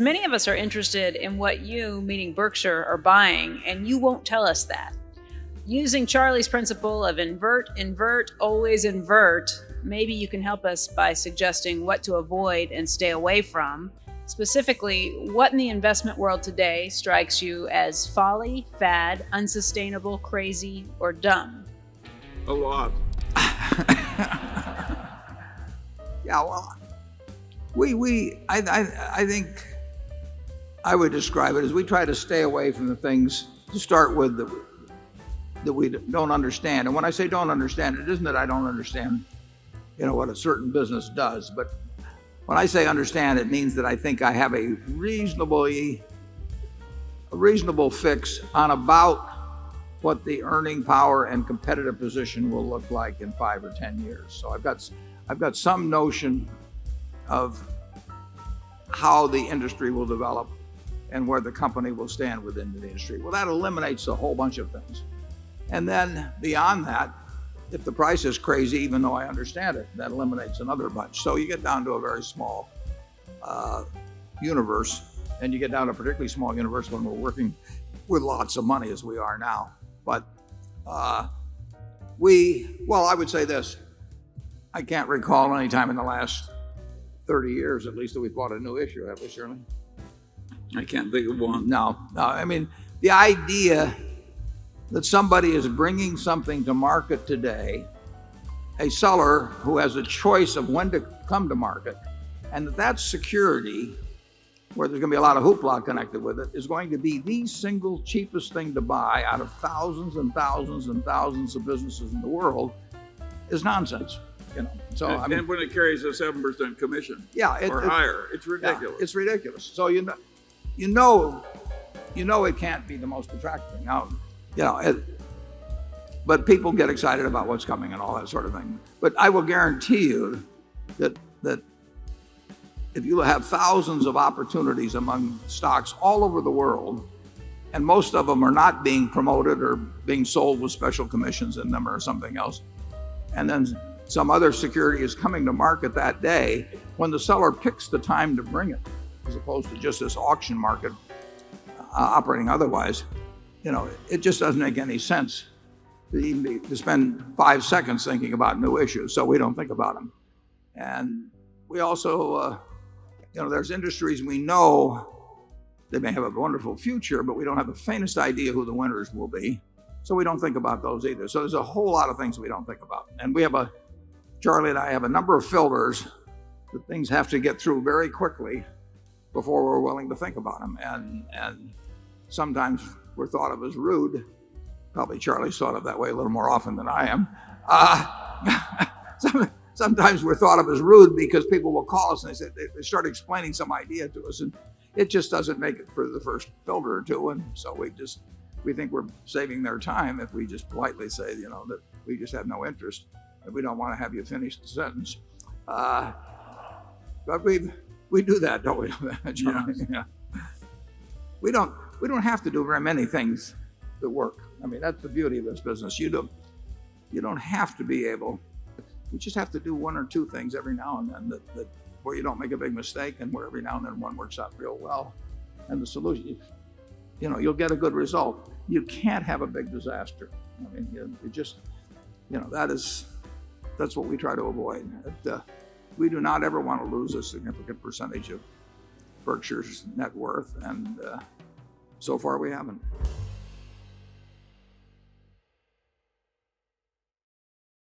Many of us are interested in what you, meaning Berkshire, are buying, and you won't tell us that. Using Charlie's principle of invert, always invert, maybe you can help us by suggesting what to avoid and stay away from. Specifically, what in the investment world today strikes you as folly, fad, unsustainable, crazy, or dumb? A lot. Yeah, well, I think I would describe it as we try to stay away from the things to start with that we don't understand. And when I say don't understand, it isn't that I don't understand, what a certain business does. But when I say understand, it means that I think I have a reasonable fix on about what the earning power and competitive position will look like in 5 or 10 years. So I've got some notion of how the industry will develop and where the company will stand within the industry. Well, that eliminates a whole bunch of things. And then beyond that, if the price is crazy, even though I understand it, that eliminates another bunch. So you get down to a very small universe, and you get down to a particularly small universe when we're working with lots of money as we are now. But I would say this. I can't recall any time in the last 30 years, at least, that we've bought a new issue, have we, Shirley? I can't think of one. No. I mean, the idea that somebody is bringing something to market today, a seller who has a choice of when to come to market, and that security, where there's going to be a lot of hoopla connected with it, is going to be the single cheapest thing to buy out of thousands and thousands and thousands of businesses in the world, is nonsense. So and when it carries a 7% commission, or higher, it's ridiculous. Yeah, it's ridiculous. So you know it can't be the most attractive thing. Now, but people get excited about what's coming and all that sort of thing. But I will guarantee you that if you have thousands of opportunities among stocks all over the world, and most of them are not being promoted or being sold with special commissions in them or something else, and then some other security is coming to market that day, when the seller picks the time to bring it, as opposed to just this auction market operating otherwise, it just doesn't make any sense to spend 5 seconds thinking about new issues. So we don't think about them. And we also, there's industries we know they may have a wonderful future, but we don't have the faintest idea who the winners will be. So we don't think about those either. So there's a whole lot of things we don't think about. And Charlie and I have a number of filters that things have to get through very quickly before we're willing to think about them. And sometimes we're thought of as rude. Probably Charlie's thought of that way a little more often than I am. Sometimes we're thought of as rude because people will call us and they start explaining some idea to us, and it just doesn't make it for the first filter or two. And so we think we're saving their time if we just politely say, that we just have no interest and we don't want to have you finish the sentence. But we do that, don't we? Yeah. We don't have to do very many things that work. I mean, that's the beauty of this business. You don't have to be able. You just have to do one or two things every now and then that where you don't make a big mistake, and where every now and then one works out real well. And the solution, you'll get a good result. You can't have a big disaster. I mean, you just, that's what we try to avoid. We do not ever want to lose a significant percentage of Berkshire's net worth, and so far we haven't.